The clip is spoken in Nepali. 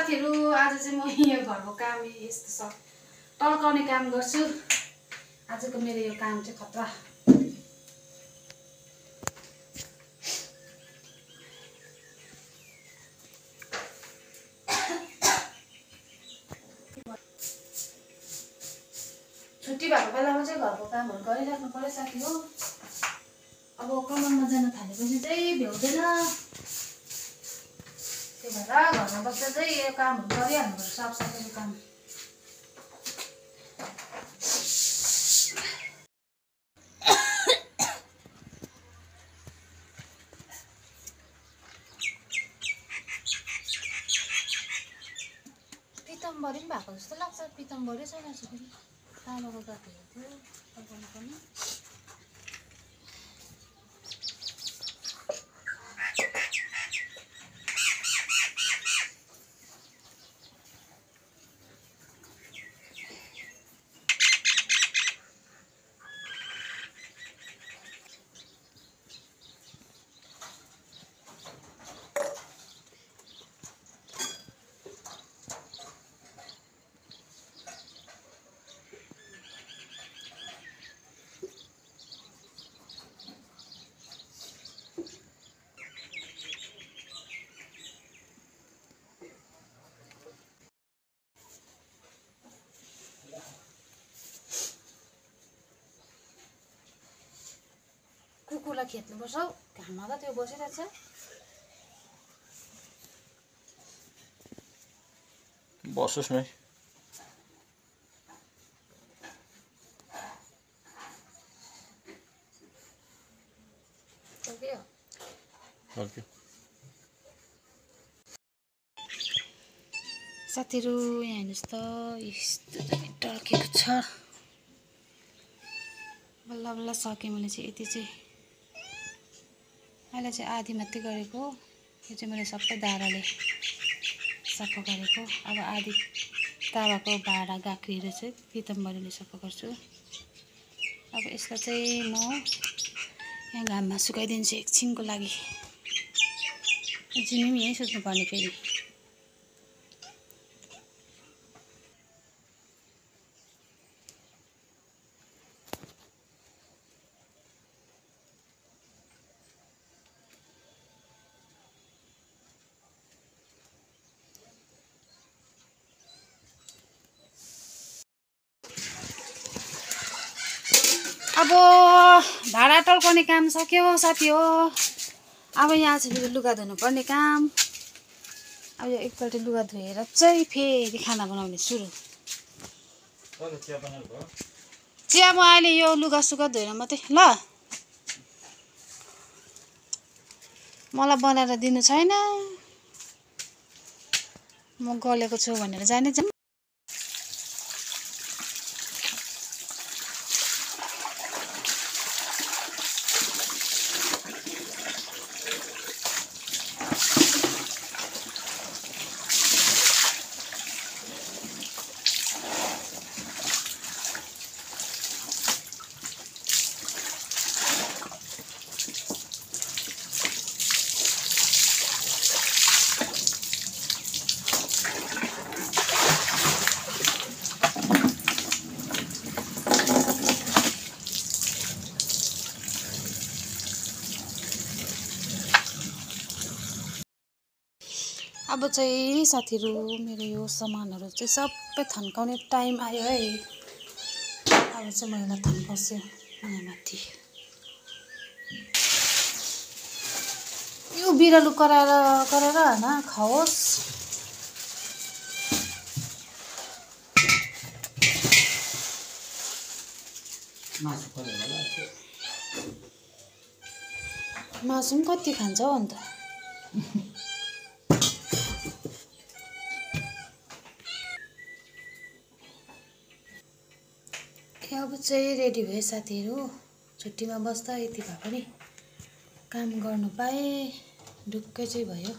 साथीहरु आज चाहिँ म यो घरको काम यस्तो छ टल्काउने काम गर्छु। आजको मेरो यो काम चाहिँ खतरा। छुट्टी भएको बेलामा चाहिँ घरको कामहरु गरिराख्नु पर्यो साथी हो। अब कमानमा जान थालेपछि चाहिँ भ्याउँदैन। त्यही भएर घरमा बस्दा चाहिँ यो कामहरु गरिहाल्नु पर्छ, साफसफाइको काम। पितम्बरी पनि भएको जस्तो लाग्छ। पितम्बरी छैन फेरि तामाको गाठहरू थियो पकाउनु पर्ने। कुकुरलाई खेद्नुपर्छ हौ, घाममा त त्यो बसिरहेछ। बसोस् नै। साथीहरु यहाँ हेर्नुस् त, यस्तो टल्केको छ। बल्ल बल्ल सके मैले चाहिँ यति चाहिँ अहिले चाहिँ आधी मात्रै गरेको। यो चाहिँ मैले सबै दाराले सफा गरेको। अब आधी तावाको भाँडा गाग्रीहरू चाहिँ पितम्बरीले सफा गर्छु। अब यसलाई चाहिँ म यहाँ घाममा सुकाइदिन्छु एकछिनको लागि। जिमी पनि यहीँ सुत्नु पर्ने फेरि। अब भाँडा टल्काउने काम सक्यो साथी हो। अब यहाँ चाहिँ फेरि लुगा धुनु पर्ने काम। अब यो एकपल्ट लुगा धोएर चाहिँ फेरि खाना बनाउने सुरु। चिया म अहिले यो लुगा सुगा धोएर मात्रै ल। मलाई बनाएर दिनु छैन, म गलेको छु भनेर जाने जाम। अब चाहिँ साथीहरु मेरो यो सामानहरु चाहिँ सबै थन्काउने टाइम आयो है। अब चाहिँ म यसलाई थन्काउँछु यहाँ माथि। यो बिरालो कराएर हैन खाओस्। मासु पनि कति खान्छ हौ अन्त। अब चाहिँ रेडी भयो साथीहरु। छुट्टीमा बस्दा यति भए पनि काम गर्नु पाए ढुक्कै चाहिँ भयो।